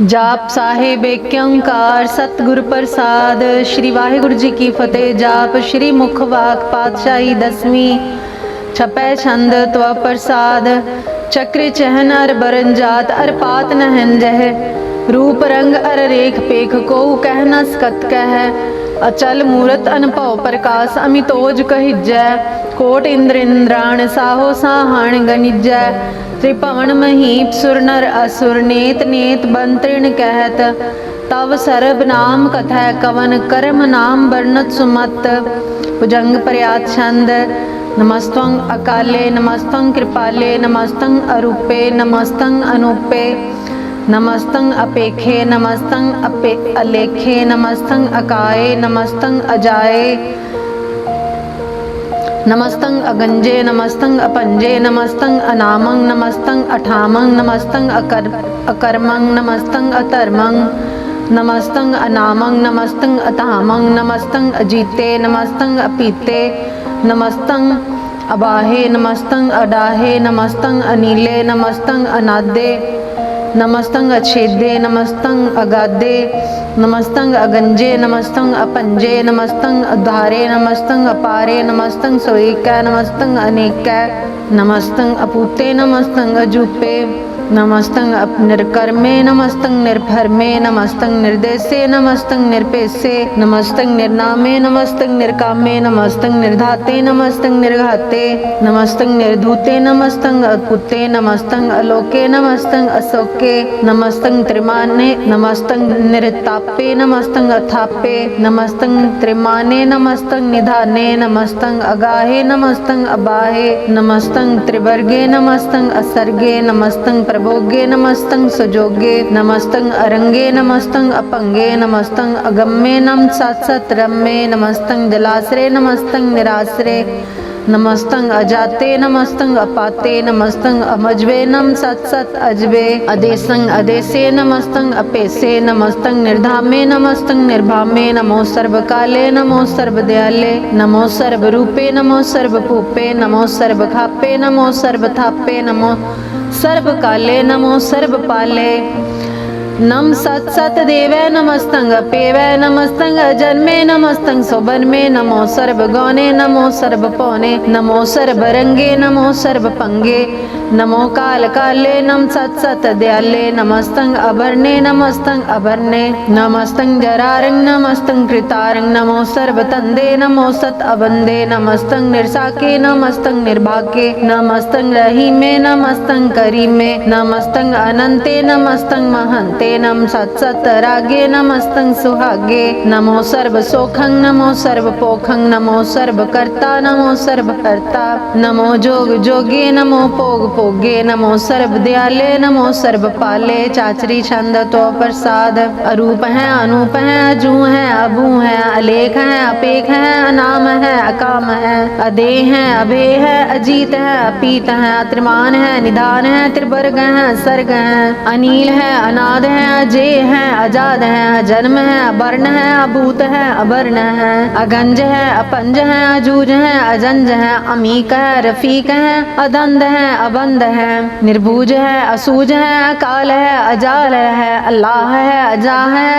जाप साहिब एक ओंकार सतगुर प्रसाद। श्री वाहिगुरु जी की फतेह। जाप श्री मुख वाक पातशाही दसवीं। छपै छंद त्व प्रसाद। चक्र चहन अर बरन जात अर पात नहन जह। रूप रंग अर रेख पेख को कह न सकत कह। अचल मूरत अनभव प्रकाश अमितोज कहिजै। कोट इंद्र इंद्राण साहो साहाण गनिजै। त्रिभवन महीप सुर नर असुर नेत नेत बंतृण कहत। तव सरब नाम कथै कवन कर्म नाम वर्णत सुमत। भुजंग प्रयात छंद। नमस्तं अकाले नमस्तं कृपाले नमस्तं अरूपे नमस्तं अनूपे नमस्तं अपेखे नमस्तं अलेखे नमस्तं अकाये नमस्तं अजाये नमस्तं अगंजे नमस्तं अपंजे नमस्तं अनामं नमस्तं अठामं नमस्तं अकर्मं नमस्तं अतर्मं नमस्तं अनामं नमस्तं अतामं नमस्तं अजीते नमस्तं अपीते नमस्तं अबाहे नमस्तं अडाहे नमस्तं अनीले नमस्तं अनादे नमस्तं अछेदे नमस्तं अगाधे नमस्तं अगंजे नमस्तं अपंजे नमस्तं अधारे नमस्तं अपारे नमस्तं सोईकै नमस्तं अनेकै नमस्तं अपूते नमस्तं अजूपे नमस्तं निर्कर्मे नमस्तं निर्भरमे नमस्तं निर्देशे नमस्तं निरपेशे नमस्तं निर्नामे नमस्तं निर्कामे नमस्तं निर्धाते नमस्तं निर्घाते नमस्तं निर्धूते नमस्तं अद्भुते नमस्तं अलोके नमस्तं अशोके नमस्तं त्रिमाने नमस्तं निरतापे नमस्तं अथापे नमस्तं त्रिमाने नमस्तं निधाने नमस्तं अगाहे नमस्तं अबाहे नमस्तं त्रिवर्गे नमस्तं असर्गे नमस्तं प्रभोगे नमस्तं सजोगे नमस्तं अरंगे नमस्तं अपंगे नमस्तं अगम्ये नम सत रम्ये नमस्तं जलाश्रे नमस्तं निराश्रे नमस्तं अजाते नमस्तं अपाते नमस्तं अमजबे नम सत अजबे अदेसं अदेसे नमस्तं अपेसे नमस्तं निर्धामे नमस्तं निर्भामे नमो सर्वकाले नमो सर्वदयाले नमो सर्वरूपे नमो सर्वभूपे नमो सर्वखापे नमो सर्वथापे नमो सर्वकाले नमो सर्वपाले नम सत देवै नमस्तं अपेवै नमस्तं अजन्मे नमस्तं सुबन्मे नमो सर्वगौने नमो सर्वपौने नमो सर्वरंगे नमो सर्वपंगे नमो काल काले नम सत दयाले नमस्तं अभरणे नमस्तं अभरणे नमस्तं जरारंग नमस्तं कृतारंग नमो सर्वतंदे नमो सत अबंदे नमस्तं निर्साके नमस्तं निर्भाके नमस्तं रहीमे नमस्तं करीमे नमस्तं अनंते नमस्तं महंते नम सत रागे नमस्तं सुहागे नमो सर्व सोखं नमो सर्व पोखं नमो सर्व कर्ता नमो सर्व हर्ता नमो जोग जोगे नमो पोग पोगे नमो सर्व दयाले नमो सर्व पाले। चाचरी छंद तो प्रसाद। अरूप है अनूप है अजू है अबू है अलेख है अपेख है अनाम है अकाम है अदे है अभे है अजीत है अपीत है त्रिमान है निधान है त्रिवर्ग है सर्ग है अनील है अनाद है अजय है अजाद है अजन्म है अवर्ण है अभूत है अवर्ण है अगंज है अपंज है अजूज है अजंज है अमीक है रफीक है अदंद है अबंद है निर्भुज है असूज है अकाल है अजाल है अल्लाह है अजा है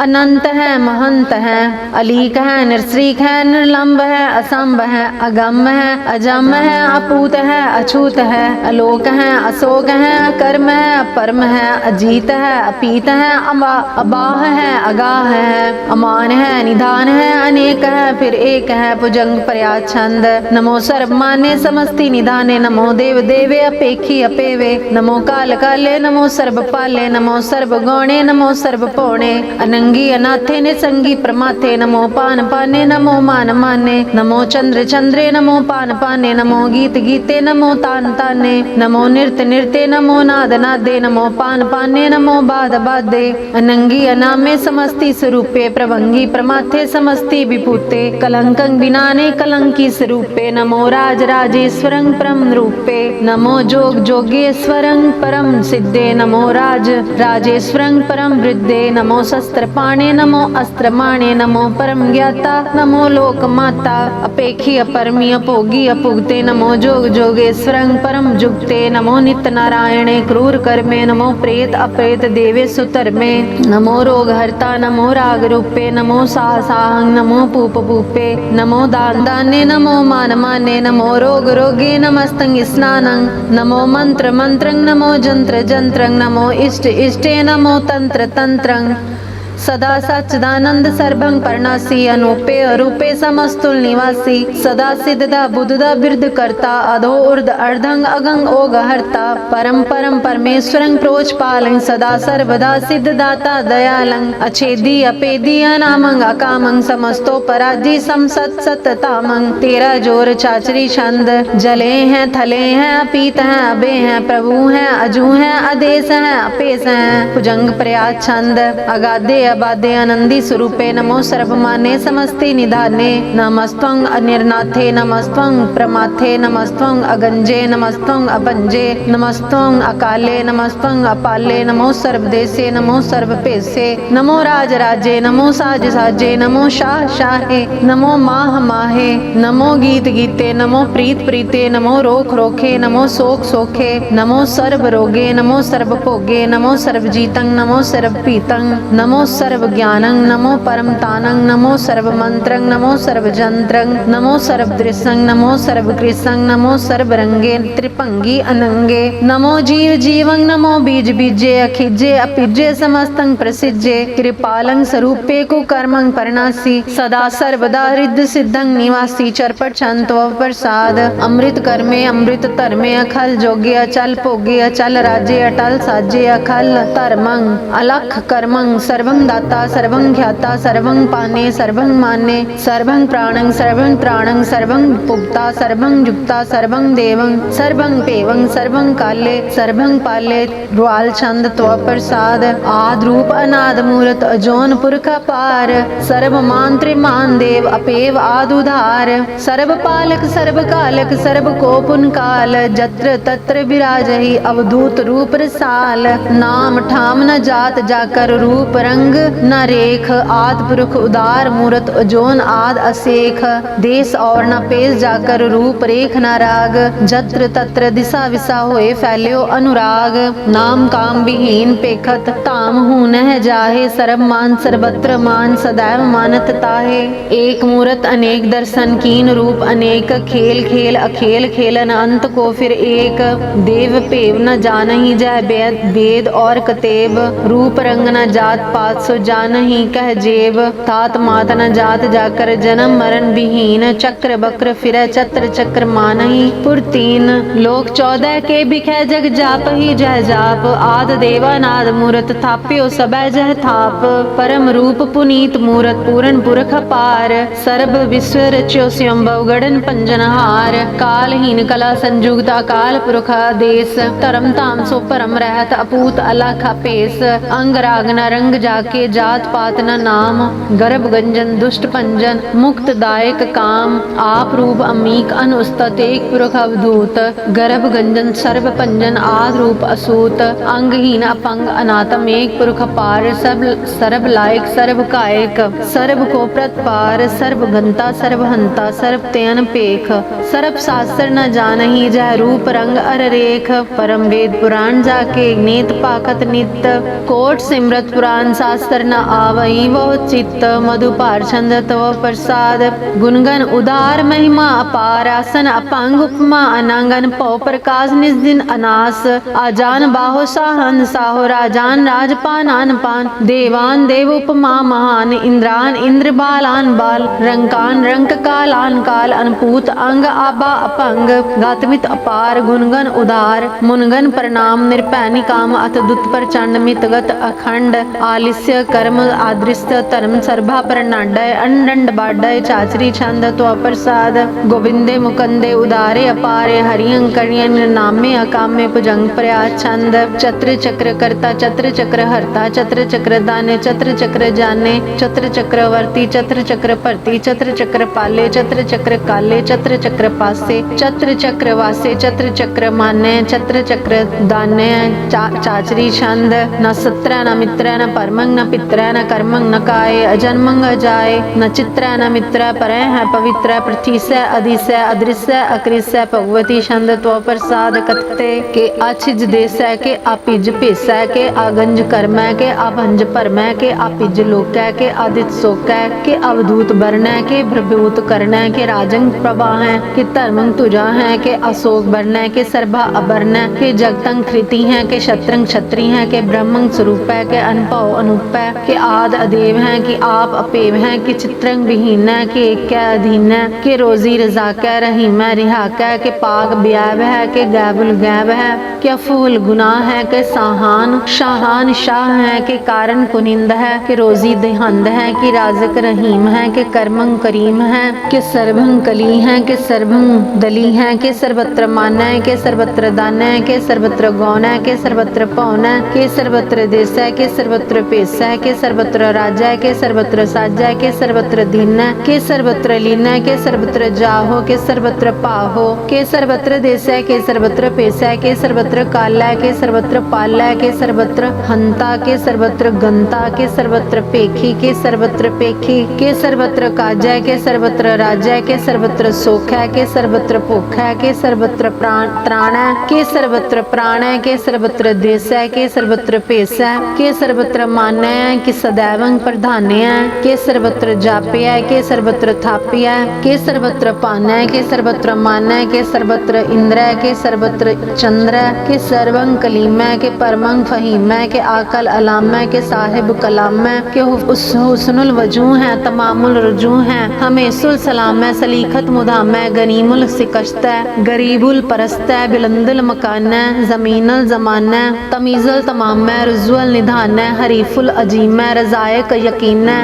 अनंत है महंत है अलीक है निरश्रीक है निर्लंब है असंभ है अगम है अजम है अपूत है अछूत है अलोक है अशोक है अकर्म है अपरम है अजीत है अपीत है अबाह है अगाह है अमान है निधान है अनेक है फिर एक है। भुजंग प्रयात छंद। नमो सर्वमान्य समस्ति निधाने नमो देव देवे अपेखी अपेवे नमो काल काले नमो सर्वपाले नमो सर्वगौणे नमो सर्वपौणे अनंगी अनाथे निसंगी प्रमाथे नमो पान पाने नमो मान माने नमो चंद्र चंद्रे नमो पान पाने नमो गीत गीते नमो तान ताने नमो नृत्य नृत्य नमो नाद नादे नमो पान पाने नमो बाद बादे अनंगी अनामे समस्ति स्वरूपे प्रभंगी प्रमाथे समस्ति विभूते कलंकं बिनाने कलंकी स्वरूपे नमो राज राजेश्वरं परम रूपे नमो जोग जोगेश्वरं परम सिद्धे नमो राज राजेश्वरं परम वृद्धे नमो शस्त्र पाणे नमो अस्त्रमाणे नमो परम ज्ञाता नमो लोक माता अपेखी अपरमी अपोगी अपुगते नमो जोग जोगेश्वरं परम जुगते नमो नित्य नारायणे क्रूर कर्मे नमो प्रेत अप्रेत देवे सुतर्मे नमो रोग हरता नमो राग रूपे नमो साहसाहं नमो पूप पूपे नमो दान दाने नमो मान माने नमो रोग रोगे नमस्तंग स्नानं नमो मंत्र मंत्रं नमो जंत्र जंत्रं नमो इष्ट इष्टे नमो तंत्र तंत्रं सदा सच्चिदानंद सर्वं परनासी अनूपे अरूपे समस्तुल निवासी सदा सिद्धदा बुद्धदा बिरद करता अधो उर्द अर्धंग अगंग ओग हरता परम परम परमेश्वरं प्रोच पालं सदा सर्वदा सिद्धदाता दयालं अछेदी अपेदी अनामंग अकामंग समस्तो पराजी सम सत सततामंग तेरा जोर चाचरी छंद जले हैं थले हैं अपीत हैं अबे हैं प्रभु हैं अजू हैं आदेश हैं अपेस हैं भुजंग प्रयास छंद अगाधे अबाधे आनंदी स्वरूपे नमो सर्वमाने समस्ते निधाने नमस्त्वं अनिर्नाथे नमस्त्वं प्रमाथे नमस्त्वं अगंजे नमस्त्वं अपंजे नमस्त्वं अकाले नमस्त्वं अपाले नमो सर्वदेशे नमो सर्वपेशे नमो राज राजे नमो साज साजे नमो शाह शाहे नमो माह माहे नमो गीत गीते नमो प्रीत प्रीते नमो रोख रोखे नमो सोख सोखे नमो सर्व रोगे नमो सर्व भोगे नमो सर्व जीतं नमो सर्व पीतं नमो सर्व ज्ञानं नमो परम तानं नमो सर्व मंत्रं नमो सर्व जंत्रं नमो सर्व दृश्यं नमो सर्व कृष्णं नमो सर्व रंगे त्रिपंगी अनंगे नमो जीव जीवं नमो बीज बीजे अखिजे अपिजे समस्तं प्रसिजे कृपालं स्वरूपे को कर्मं परनासी सदा सर्वदा रिद्ध सिद्धं निवासी चरपट छंतो प्रसाद अमृत कर्मे अमृत धर्मे अखल जोगे अचल भोगे अचल राजे अटल साजे अखल धर्मं अलख कर्मं सर्वं दाता सर्वं ख्याता सर्वं पाने सर्वं माने सर्वं प्राणं सर्वं त्राणं सर्वं पुप्ता सर्वं युक्ता सर्वं देवं सर्वं पेवं सर्वं काले सर्वं पाले रुआल छंद त्व प्रसाद आद रूप अनाद मूर्त अजोन पुरख पार सर्व मान त्रिमान देव अपेव आदुधार सर्व पालक सर्व कालक सर्व कोपुन काल जत्र तत्र विराजहि अवधूत रूप रसाल नाम ठाम न जात जाकर रूप रंग न रेख आद पुरुष उदार मूर्त अजोन आद असेख देश और न पेश जाकर रूप रेख न राग जत्र तत्र दिशा विसा होए फैल्यो अनुराग नाम काम विहीन पेखत ताम हूँ नह जाहे सर्व मान सर्वत्र मान सदैव मानत ताहे एक मूर्त अनेक दर्शन कीन रूप अनेक खेल खेल अखेल खेलन अंत को फिर एक देव पेव न जानहि जय वेद वेद और कतेब रूप रंग न जात पात सो जानहि कह जेब तात मात न जात जाकर जन्म मरण विहीन चक्र बक्र फिर चत्र चक्र मानहि पुरतीन लोक 14 के बिखै जग जाप ही जह जाप आद देवानाद मूर्त थाप्यो सबै जह थाप परम रूप पुनीत मूर्त पूरन पुरख पार सर्व विश्व रच्यो स्वयंभव गणन पंजनहार कालहीन कला संयुक्त अकाल पुरख आदेश धर्म ताम सो परम रहत अपूत अलख पेश अंग राग न रंग जाके जात पात न नाम गर्भ गंजन दुष्ट पंजन मुक्त दायक काम आप रूप अमीक अनुस्तत एक पुरख अवधूत गर्भ गंजन सर्व पंजन आद रूप असूत अंगहीन अपंग अनाथम एक पुरख पार सब सर्व लायक सर्व कायक सर्व को प्रतपार सर्व घंता सर्व हंता सर्व तेन पेख सर्व शास्त्र न जानहि जह रूप रंग अर रेख परम वेद पुराण जाके नेत पाखत नित कोट सिमरत पुराण शास्त्र न आवई वो चित्त मधुपार छंद तव प्रसाद गुणगन उदार महिमा अपार आसन अपंग उपमा अनांगन पौ प्रकाश निज दिन अनास आजान बाहो साहन साहो राजान राजपान आन पान देवान देव उपमा महान इंद्रान इंद्र बालान बाल रंकान रंक कालान काल अनपूत अंग आबा अपंग गातमित अपार गुणगन उदार मुनगन प्रणाम निरपैनि काम अथ दुत प्रचंड मितगत अखंड आलिस्य कर्म आदृश्य धर्म सर्भा प्रणाडय अंडंड बाडय चाचरी छंद तो प्रसाद गोविंदे मुकंदे उदारे अपारे हरियं करियं नामे अकामे भुजंग प्रयास छंद चत्र चक्र करता चत्र चक्र हरता चत्र चक्र दाने चत्र चक्र जाने चत्र चक्रवर्ती चत्र चक्र परती चत्र चक्र पाले चत्र चक्र काले चत्र चक्र पासे चत्र चक्र वासे चत्र चक्र मान्य चत्र चक्र दान्य चाचरी छंद न सत्र न मित्र न परमं जन्मं न पितरः न कर्मं न काये अजन्मं अजाये न चित्रः न मित्रः परे है पवित्र पृथ्वी से अधिसे अदृश्य अकृष्य भगवती छंद तो प्रसाद कथते के आछिज देश के आपिज पेश के आगंज कर्म के आभंज परम के आपिज लोक के आदित शोक के अवधूत वर्ण के प्रभूत कर्ण के राजंग प्रवाह के धर्मंग तुजा है के अशोक वर्ण के सर्भा अवर्ण के जगतंग कृति है के शत्रंग क्षत्रि है के ब्रह्मंग स्वरूप है के अनपव अनुप है के आद अदेव है कि आप अपेव है कि चित्रंग विहीन है के एक अधीन है के रोजी रजा कै रहीम है रिहा कै के पाक ब्याव है के गैबुल गैब है के फूल गुनाह है के साहान शाहान शाह है के कारण कुनिंद है के रोजी देहंद है कि राजक रहीम है के कर्मंग करीम है के सर्वंग कली है के सर्वंग दली है के सर्वत्र मान है के सर्वत्र दान है के सर्वत्र गौन है के सर्वत्र पौन है के सर्वत्र देश है के सर्वत्र पेश है के सर्वत्र राजा है के सर्वत्र साजा है के सर्वत्र दीन है के सर्वत्र लीन है के सर्वत्र जाहो के सर्वत्र पाहो के सर्वत्र देश है के सर्वत्र पेश है के सर्वत्र काल है के सर्वत्र पाल है के सर्वत्र हंता के सर्वत्र गंता के सर्वत्र पेखी के सर्वत्र पेखी के सर्वत्र काजा के सर्वत्र राजा के सर्वत्र सोख है के सर्वत्र पोख है के सर्वत्र त्राण है के सर्वत्र प्राण है के सर्वत्र देश है के सर्वत्र पेश है के सर्वत्र मान है कि सदैवं प्रधान है के सर्वत्र जाप्य है के सर्वत्र थाप्य है के सर्वत्र पान है के सर्वत्र मान है के सर्वत्र इंद्र है के सर्वत्र चंद्र है के सर्वं कलीम है के परमंग फहीम है के आकल अलाम है के साहिब कलाम है के हुस्नुल वजू है तमामुल रुजू है हमेशुल सलाम है सलीखत मुदाम है गनीमुल शिकस्त है गरीबुल परस्त है बिलंदुल मकान है जमीनुल जमान है तमीजुल तमाम है रुजुअल निधान है हरीफुल अजीम है रजायक यकीन है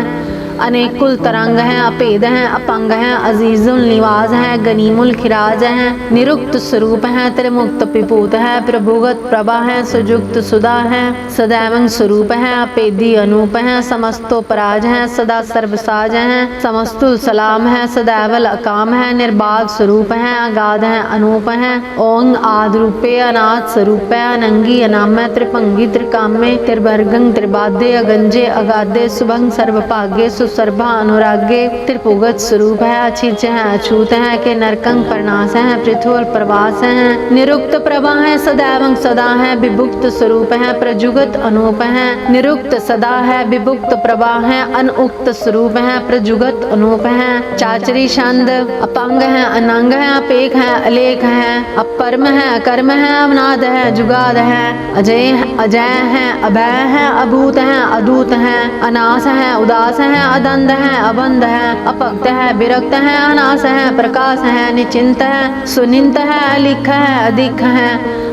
अनेकुल तरंग हैं अपेद हैं अपंग हैं अजीजुल निवाज हैं गनीमुल खिराज हैं निरुक्त स्वरूप हैं त्रिमुक्त पिपूत है प्रभुगत प्रभा है सुजुक्त सुधा है सदैवं स्वरूप है अपेदी अनूप है समस्तो पराज है सदा सर्वसाज है समस्तुल सलाम है सदैवल अकाम है निर्बाध स्वरूप है अगाध है अनूप है ओंग आद रूपे अनाथ स्वरूप है अनंगी अनाम त्रिपंगी त्रिकामे त्रिवर्गं त्रिबादे अगंजे अगाधे शुभंग सर्वभाग्य सर्भा अनुरागे त्रिपुगत स्वरूप है अचिच है अछूत है के नरकंग प्रनाश है पृथुल प्रवास है निरुक्त प्रभा है सदैवं सदा है विभुक्त स्वरूप है प्रजुगत अनूप है निरुक्त सदा है विभुक्त प्रभा है अनुक्त स्वरूप है प्रजुगत अनूप है चाचरी छंद अपंग है अनंग है अपेख है अलेख है अपरम है अकर्म है अवनाद है जुगाद है अजय है अभय है अभूत है अदूत है अनास है उदास है अदंध है अबंध है अपक्त है विरक्त है अनास है प्रकाश है निचिंत है सुनिंत है अलिख है अधिक है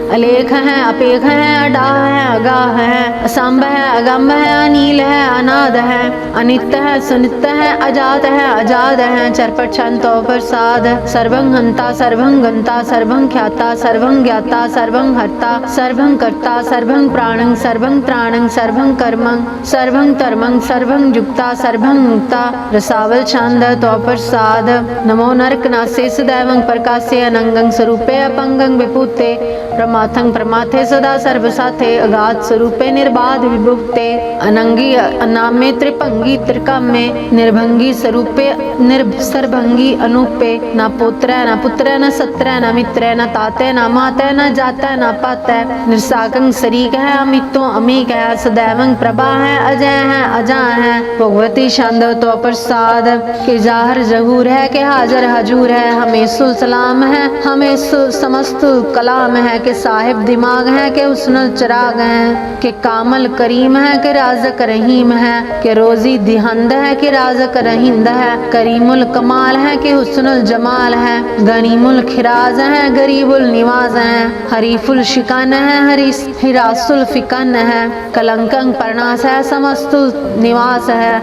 अलेख है अपेख है अडाह है अगाह है असंभ है अगम्भ है अनील है अनाद है अनित्य है सुनित्य है अजात है अजाद है चरपट छंतो प्रसाद सर्वं हंता सर्वं गंता सर्वं ख्याता सर्वं ज्ञाता सर्वं हर्ता सर्वं कर्ता सर्वं प्राणं सर्वं त्राणं सर्वं कर्मं सर्वं धर्मं सर्वं युक्ता सर्वं मुक्ता रसावल छंद तो प्रसाद नमो नरक नासे सदैवं प्रकाशे अनंगं स्वरूपे अपंगं विपुते प्रमाथं प्रमाथे सदा सर्वसाथे अगाध स्वरूपे निर्बाध विभुक्ते अनंगी अनामे त्रिपंगी त्रिकामे निर्भंगी स्वरूपे निर्सर्भंगी अनुपे न पुत्र न पुत्र न सत्र न मित्र न ताते न माते न जाते न पाते निर्साकं शरीक है अमितो अमीक है सदैवं प्रभा है अजय है अजा है भगवती छंद तो प्रसाद के जाहर जहूर है के हाजर हजूर है हमेशुल सलाम है हमेशुल समस्तुल कलाम है के साहिब दिमाग है के हुस्नुल चिराग है के कामल करीम है के राजक रहीम है के रोजी दिहंद है के राजक रहिंद है करीमुल कमाल है के हुस्नुल जमाल है गनीमुल खिराज है गरीबुल निवाज है हरीफुल शिकन है हिरासुल फिकन है कलंकं प्रणास है समस्तुल निवास है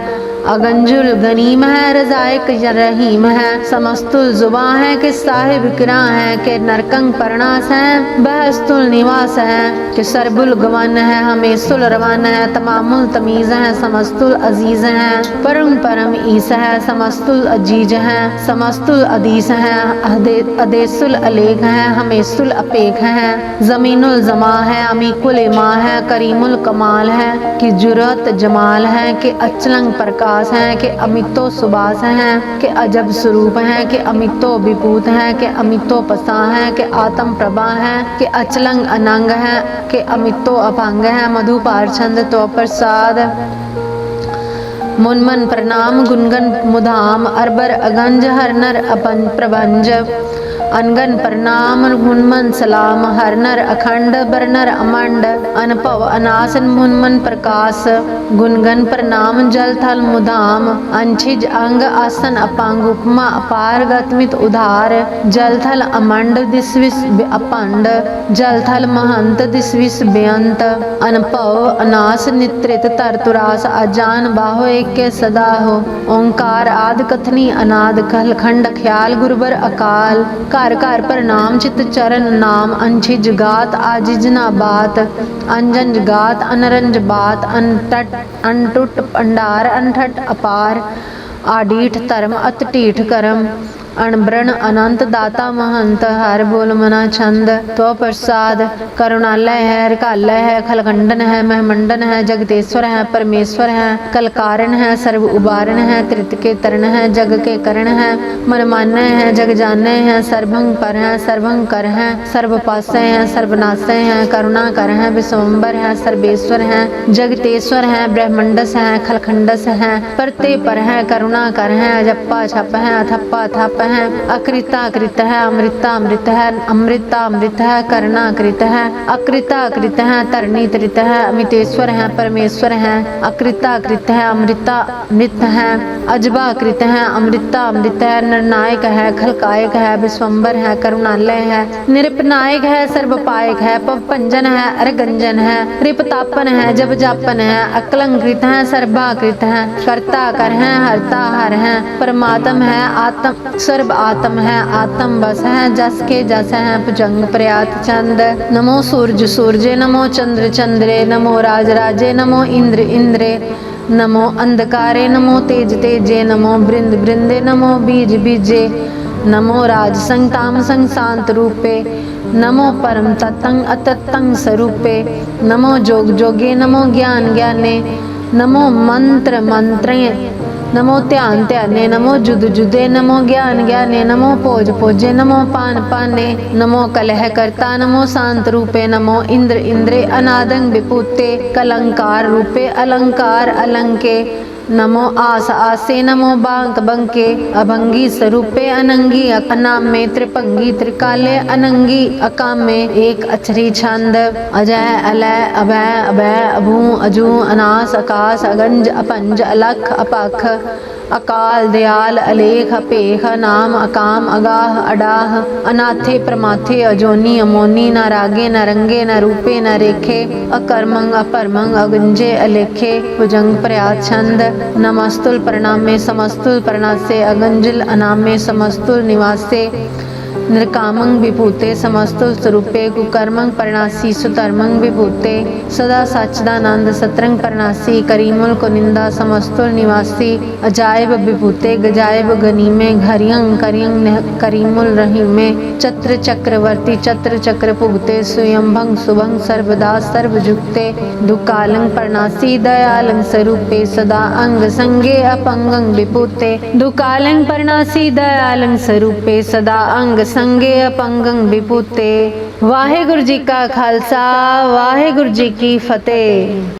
अगंजुल गनीम है, रजाइक रहीम है, समस्तुल जुबां है कि साहिब किरां है, कि नरकंग परनास है, बहस्तुल निवास है, कि सरबुल गवन है, हमेसुल रवान है, तमामुल तमीज़ है, समस्तुल अजीज है, परम परम ईस है, समस्तुल अजीज है, समस्तुल अदीस है, अदेसुल अलेख है, हमेसुल अपेख है, जमीनुल जमा है, अमीकुल इमा है, करीमुल कमाल है, कि जुरत जमाल है, कि अचलंग प्रकाश है, कि अमितो सुबास है, कि अजब स्वरूप है, कि अमितो विभूत है, कि अमितो पसा है, कि आत्म प्रभा है, कि अचलंग अनंग है, कि अमितो अभंग है, मधुपार छंद तो प्रसाद मुनमन प्रणाम गुनगन मुधाम अरबर अगंज हर नर अपन प्रभंज अनगन प्रणाम गुनमन सलाम हर नर अखंड बरनर अमंड अनपव अनासन मुनमन प्रकाश गुनगन प्रणाम जल थल मुधाम अंशिज अंग आसन अपांग उपमा अपार गतमित उधार जल थल अमंड दिसविस अपंड जल थल महंत दिसविस बेअंत अनपव अनास नित्रित तरतुरास अजान बाहो एक के सदा हो ओंकार आद कथनी अनाद कल खंड ख्याल गुरबर अकाल घर घर प्रणाम चित चरण नाम अंशिज गात आजिज ना बात अंजन गात अनरंज बात अनटट अनटुट अंडार अनठट अपार आडीठ धर्म अतटीठ करम अणब्रण अनंत दाता महंत हर बोल मना छंद तो प्रसाद करुणालय है रकालय है खलखंडन है महमंडन है जगतेश्वर है परमेश्वर है कलकारण है सर्व उबारण है त्रित के तरण है जग के करण है मनमान्य है जग जाने है सर्वंग पर है सर्वंग कर है सर्व पासे है सर्वनाशय है करुणा कर है विश्वम्बर है सर्वेश्वर है जगतेश्वर है ब्रह्मंडस है खलखंडस है परते पर है करुणा कर है अजप्पा छप है अथप्पा थप है अकृता कृत है अमृता अमृत है अमृता अमृत है करना कृत है अकृता कृत है तरणी त्रित है अमितेश्वर है परमेश्वर है अकृता कृत है अमृता अमृत है अजबा कृत है अमृता अमृत है निर्णायक है खलकायक है विश्वम्बर है करुणालय है निरपनायक है सर्वपायक है पवपंजन है अरगंजन है रिपतापन है जब जापन है अकलंकृत है सर्वाकृत है कर्ता कर है हरता हर है परमात्म है आत्म सर्व आत्म है आत्म बस है जस के जस है भुजंग प्रयात चंद नमो सूर्य सूर्य नमो चंद्र चंद्रे नमो राज राजे नमो इंद्र इंद्रे नमो अंधकारे नमो तेज तेजे नमो बृंद बृंदे नमो बीज बीजे नमो राज संग ताम संग शांत रूपे नमो परम तत्तंग अतत्तंग स्वरूपे नमो जोग जोगे नमो ज्ञान ज्ञाने नमो मंत्र मंत्रे नमो ध्यान ध्याने नमो जुद जुदे नमो ज्ञान ज्ञाने नमो पोज पोजे नमो पान पाने नमो कलह करता नमो शांत रूपे नमो इंद्र इंद्रे अनादंग विपुते कलंकार रूपे अलंकार अलंके नमो आस आसे नमो बांक बंके अभंगी स्वरूपे अनंगी अनाम में त्रिपंगी त्रिकाले अनंगी अकाम में एक अक्षरी छंद अजय अलय अभय अभय अभू अजू अनास आकाश अगंज अपंज अलख अपख अकाल दयाल अलेख अपेख नाम अकाम अगाह अडाह अनाथे प्रमाथे अजोनी अमोनी न रागे न रंगे न रूपे न रेखे अकर्मंग अपरमंग अगंजे अलेखे भुजंग प्रयात छंद नमस्तुल प्रणामे समस्तुल प्रणासे अगंजिल अनामे समस्तुल निवासे निर्कामंग विभूते समस्तुल स्वरूपे कुकर्मंग परनासी सुतर्मंग विभूते सदा सच्चिदानंद सतरंग परनासी करीमुल कुनिंदा समस्तुल निवासी अजायब विभूते गजायब गनीमे घरियंग करियंग करीमुल रहीमे चत्र चक्रवर्ती चत्र चक्र पुगते स्वयंभंग सुभंग सर्वदा सर्वजुक्ते दुकालंग परनासी दयालंग स्वरूपे सदा अंग संगे अपंगंग विभूते दुकालंग परनासी दयालंग स्वरूपे सदा अंग संगे अपंगंग विभूते। वाहेगुरु जी का खालसा वाहेगुरु जी की फतेह।